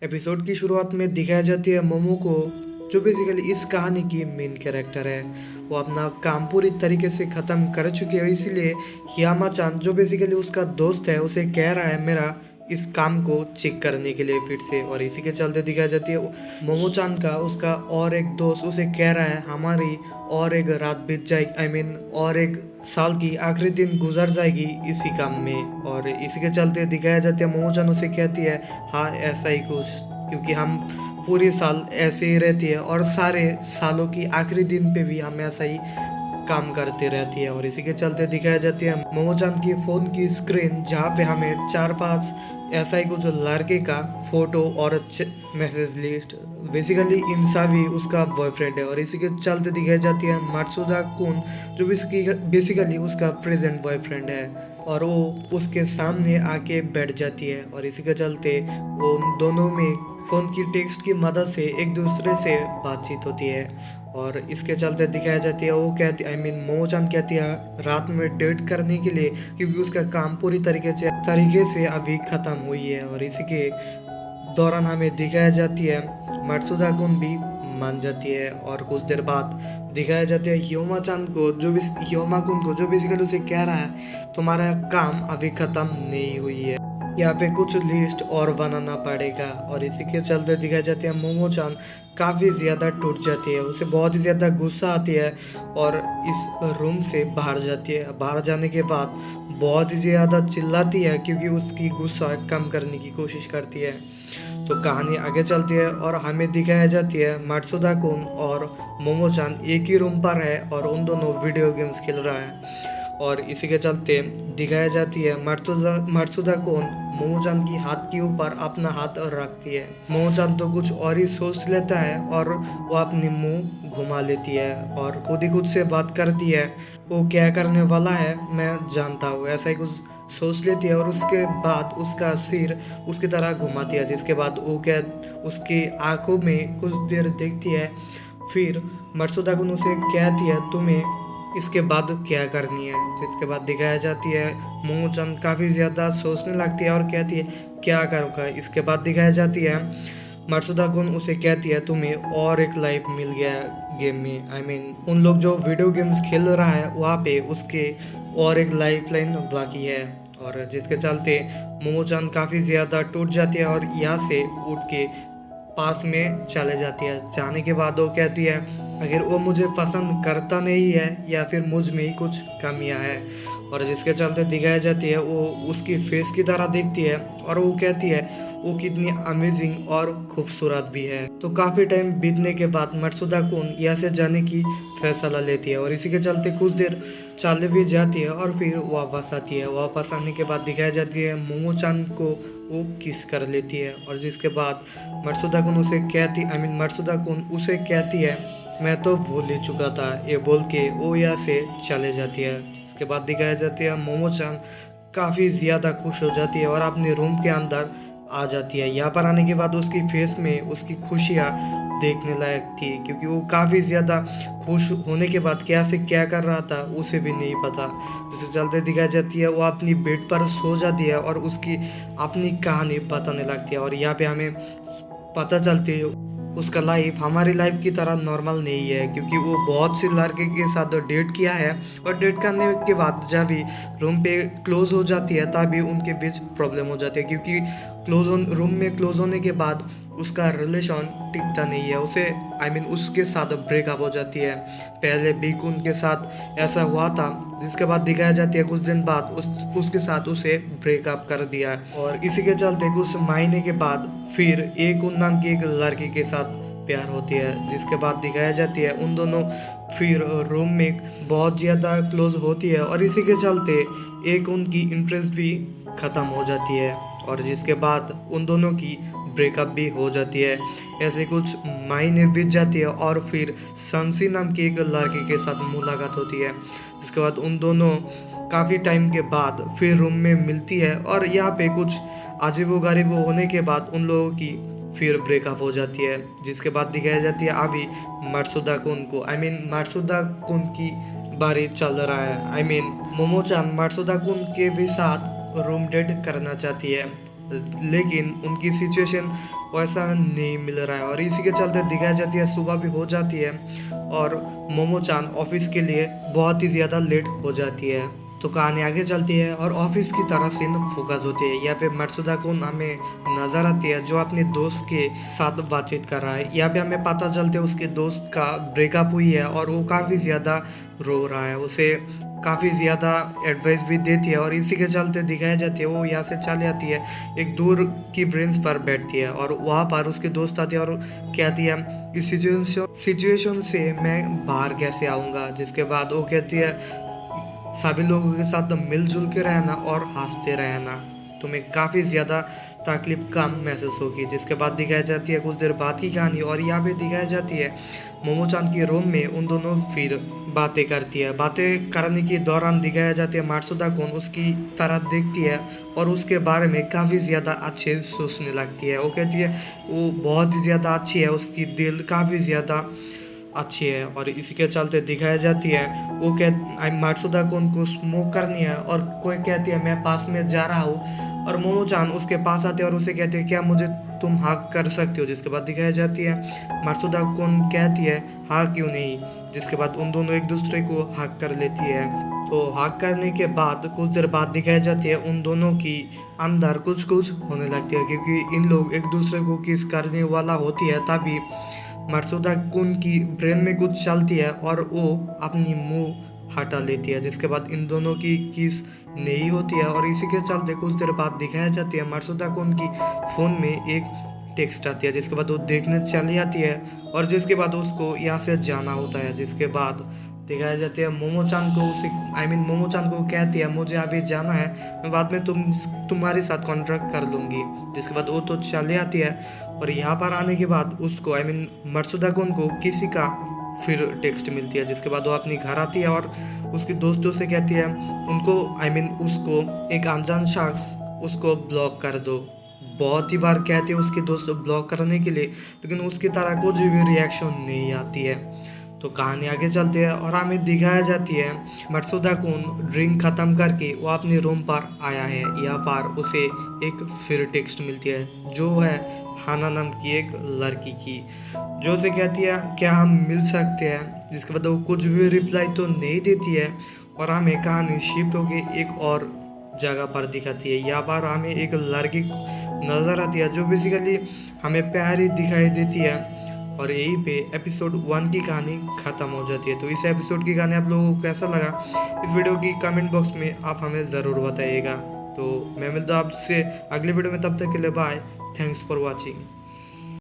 Episode की शुरुआत में दिखाई जाती है मोमो को, जो बेसिकली इस कहानी की मेन कैरेक्टर है। वो अपना काम पूरी तरीके से ख़त्म कर चुकी है, इसीलिए यामा-चान जो बेसिकली उसका दोस्त है उसे कह रहा है मेरा इस काम को चेक करने के लिए फिर से। और इसी के चलते दिखाई जाती है मोमो-चान का उसका और एक दोस्त उसे कह रहा है हमारी और एक रात बीत जाएगी, आई मीन और एक साल की आखिरी दिन गुजर जाएगी इसी काम में। और इसी के चलते दिखाया जाता है मोमो-चान उसे कहती है हाँ ऐसा ही कुछ, क्योंकि हम पूरे साल ऐसे ही रहती है और सारे सालों की आखिरी दिन पे भी हम ऐसा ही काम करते रहती है। और इसी के चलते दिखाया जाती है मोमो-चान की फ़ोन की स्क्रीन, जहाँ पे हमें 4-5 ऐसा ही कुछ लड़के का फोटो और मैसेज लिस्ट, बेसिकली इंसावी उसका बॉयफ्रेंड है। और इसी के चलते दिखाई जाती है मात्सुदा कुन, जो बेसिकली उसका प्रेजेंट बॉयफ्रेंड है, और वो उसके सामने आके बैठ जाती है। और इसी के चलते वो उन दोनों में फ़ोन की टेक्स्ट की मदद से एक दूसरे से बातचीत होती है। और इसके चलते दिखाया जाती है वो कहती आई मीन मोमो-चान कहती है रात में डेट करने के लिए, क्योंकि उसका काम पूरी तरीके से अभी ख़त्म हुई है। और इसी के दौरान हमें दिखाया जाती है मात्सुदा कुन भी मान जाती है। और कुछ देर बाद दिखाया जाता है ह्योमा-चान को, ह्योमा कुन को, जो बेसिकली उसे कह रहा है तुम्हारा काम अभी ख़त्म नहीं हुई है, यहाँ पे कुछ लिस्ट और बनाना पड़ेगा। और इसी के चलते दिखाई जाती है मोमो-चान काफ़ी ज़्यादा टूट जाती है, उसे बहुत ही ज़्यादा गुस्सा आती है और इस रूम से बाहर जाती है। बाहर जाने के बाद बहुत ही ज़्यादा चिल्लाती है, क्योंकि उसकी गुस्सा कम करने की कोशिश करती है। तो कहानी आगे चलती है और हमें दिखाया जाती है मात्सुदा कुन और मोमो-चान एक ही रूम पर है और उन दोनों वीडियो गेम्स खेल रहा है। और इसी के चलते दिखाया जाती है मात्सुदा कुन मोमो-चान की हाथ के ऊपर अपना हाथ रखती है। मोमो-चान तो कुछ और ही सोच लेता है और वो अपनी मुंह घुमा लेती है और खुद से बात करती है वो क्या करने वाला है मैं जानता हूँ, ऐसा ही कुछ सोच लेती है। और उसके बाद उसका सिर उसकी तरह घुमाती है, जिसके बाद वो क्या उसकी आंखों में कुछ देर देखती है। फिर मात्सुदा कुन उसे कहती है तुम्हें इसके बाद क्या करनी है, जिसके बाद दिखाया जाती है मोमो-चान काफ़ी ज़्यादा सोचने लगती है और कहती है क्या करूँगा। इसके बाद दिखाया जाती है मात्सुदा कुन उसे कहती है तुम्हें और एक लाइफ मिल गया गेम में, आई मीन उन लोग जो वीडियो गेम्स खेल रहा है वहाँ पे उसके और एक लाइफ लाइन बाकी है। और जिसके चलते मोमो-चान काफ़ी ज़्यादा टूट जाती है और यहाँ से उठ के पास में चले जाती है। जाने के बाद वो कहती है अगर वो मुझे पसंद करता नहीं है या फिर मुझ में ही कुछ कमियां है। और जिसके चलते दिखाई जाती है वो उसकी फेस की तरह दिखती है और वो कहती है वो कितनी अमेजिंग और खूबसूरत भी है। तो काफ़ी टाइम बीतने के बाद मात्सुदा कुन यहाँ से जाने की फैसला लेती है और इसी के चलते कुछ देर चले भी जाती है और फिर वापस आती है। वापस आने के बाद दिखाई जाती है मोमो-चान को वो किस कर लेती है। और जिसके बाद मात्सुदा कुन उसे कहती है मैं तो भूल ही चुका था, ये बोल के वो यहाँ से चले जाती है। इसके बाद दिखाया जाती है मोमो-चान काफ़ी ज़्यादा खुश हो जाती है और अपने रूम के अंदर आ जाती है। यहाँ पर आने के बाद उसकी फेस में उसकी खुशियाँ देखने लायक थी, क्योंकि वो काफ़ी ज़्यादा खुश होने के बाद क्या से क्या कर रहा था उसे भी नहीं पता। जिससे चलते दिखाई जाती है वो अपनी बेड पर सो जाती है और उसकी अपनी कहानी बताने लगती है। और यहाँ पे हमें पता चलती है उसका लाइफ हमारी लाइफ की तरह नॉर्मल नहीं है, क्योंकि वो बहुत से लड़के के साथ डेट किया है और डेट करने के बाद जब भी रूम पे क्लोज हो जाती है तभी उनके बीच प्रॉब्लम हो जाती है, क्योंकि रूम में क्लोज होने के बाद उसका रिलेशन टिकता नहीं है। उसके साथ ब्रेकअप हो जाती है। पहले बीकुन के साथ ऐसा हुआ था, जिसके बाद दिखाया जाती है कुछ दिन बाद उसके साथ उसे ब्रेकअप कर दिया। और इसी के चलते कुछ महीने के बाद फिर एक उन नाम की एक लड़की के साथ प्यार होती है, जिसके बाद दिखाया जाती है उन दोनों फिर रूम में बहुत ज़्यादा क्लोज होती है और इसी के चलते एक उनकी इंटरेस्ट भी ख़त्म हो जाती है। और जिसके बाद उन दोनों की ब्रेकअप भी हो जाती है। ऐसे कुछ महीने बीत जाती है और फिर संसी नाम की एक लड़की के साथ मुलाकात होती है, जिसके बाद उन दोनों काफ़ी टाइम के बाद फिर रूम में मिलती है और यहाँ पे कुछ अजीबो-गरीब होने के बाद उन लोगों की फिर ब्रेकअप हो जाती है। जिसके बाद दिखाई जाती है अभी मात्सुदा कुन को, मात्सुदा कुन की बारी चल रहा है। मोमो-चान मात्सुदा कुन के भी साथ रूम डेट करना चाहती है, लेकिन उनकी सिचुएशन वैसा नहीं मिल रहा है और इसी के चलते दिखाई जाती है सुबह भी हो जाती है और मोमो-चान ऑफिस के लिए बहुत ही ज़्यादा लेट हो जाती है। तो कहानी आगे चलती है और ऑफिस की तरह सीन फोकस होती है। यहाँ पे मत्सुदा कुन हमें नजर आती है जो अपने दोस्त के साथ बातचीत कर रहा है। यहाँ पे हमें पता चलता है उसके दोस्त का ब्रेकअप हुई है और वो काफ़ी ज़्यादा रो रहा है, उसे काफ़ी ज़्यादा एडवाइस भी देती है और इसी के चलते दिखाई जाती है वो यहाँ से चली जाती है, एक दूर की ब्रेंच पर बैठती है और वहाँ पर उसके दोस्त आती है और कहती है इस सिचुएशन से मैं बाहर कैसे आऊँगा। जिसके बाद वो कहती है सभी लोगों के साथ मिलजुल के रहना और हंसते रहना, तुम्हें काफ़ी ज़्यादा तकलीफ कम महसूस होगी। जिसके बाद दिखाई जाती है कुछ देर बाद की कहानी और यहाँ पे दिखाई जाती है मोमो-चान के रूम में उन दोनों फिर बातें करती है। बातें करने के दौरान दिखाया जाती है मत्सुदा कुन उसकी तरह देखती है और उसके बारे में काफ़ी ज़्यादा अच्छे सोचने लगती है। वो कहती है वो बहुत ही ज़्यादा अच्छी है, उसकी दिल काफ़ी ज़्यादा अच्छी है और इसी के चलते दिखाई जाती है वो मत्सुदा को उनको स्मोक करनी है और कोई कहती है मैं पास में जा रहा हूँ और मोमो-चान उसके पास आते हैं और उसे कहते हैं क्या मुझे तुम हक कर सकते हो। जिसके बाद दिखाई जाती है मत्सुदा कौन कहती है हाँ क्यों नहीं। जिसके बाद उन दोनों एक दूसरे को हक कर लेती है। तो हक करने के बाद कुछ देर बाद दिखाई जाती है उन दोनों की अंदर कुछ कुछ होने लगती है क्योंकि इन लोग एक दूसरे को किस करने वाला होती है तभी मत्सुदा कुन की ब्रेन में कुछ चलती है और वो अपनी मुंह हटा लेती है। जिसके बाद इन दोनों की किस नहीं होती है और इसी के चलते कुछ देर बाद दिखाई जाती है मत्सुदा कुन की फ़ोन में एक टेक्स्ट आती है। जिसके बाद वो देखने चली जाती है और जिसके बाद उसको यहाँ से जाना होता है। जिसके बाद दिखाई जाती है मोमो-चान को उसे मोमो-चान को कहती है मुझे अभी जाना है, मैं बाद में तुम्हारे साथ कॉन्ट्रैक्ट कर लूँगी। जिसके बाद वो तो चली आती है और यहाँ पर आने के बाद उसको मत्सुदा कुन को किसी का फिर टेक्स्ट मिलती है। जिसके बाद वो अपनी घर आती है और उसके दोस्तों से कहती है उनको उसको एक अनजान शख्स उसको ब्लॉक कर दो। बहुत ही बार कहती है उसके दोस्त ब्लॉक करने के लिए, लेकिन उसकी तरह कुछ भी रिएक्शन नहीं आती है। तो कहानी आगे चलती है और हमें दिखाया जाती है मत्सुदा कुन ड्रिंक ख़त्म करके वो अपने रूम पर आया है। यहाँ पर उसे एक फिर टेक्स्ट मिलती है जो है हाना नाम की एक लड़की की, जो उसे कहती है क्या हम मिल सकते हैं। जिसके बाद वो कुछ भी रिप्लाई तो नहीं देती है और हमें कहानी शिफ्ट होकर एक और जगह पर दिखाती है। यहाँ पर हमें एक लड़की नज़र आती है जो बेसिकली हमें प्यारी दिखाई देती है और यहीं पे एपिसोड 1 की कहानी ख़त्म हो जाती है। तो इस एपिसोड की कहानी आप लोगों को कैसा लगा इस वीडियो की कमेंट बॉक्स में आप हमें ज़रूर बताइएगा। तो मैं मिलता हूँ आपसे अगले वीडियो में, तब तक के लिए बाय, थैंक्स फॉर वॉचिंग।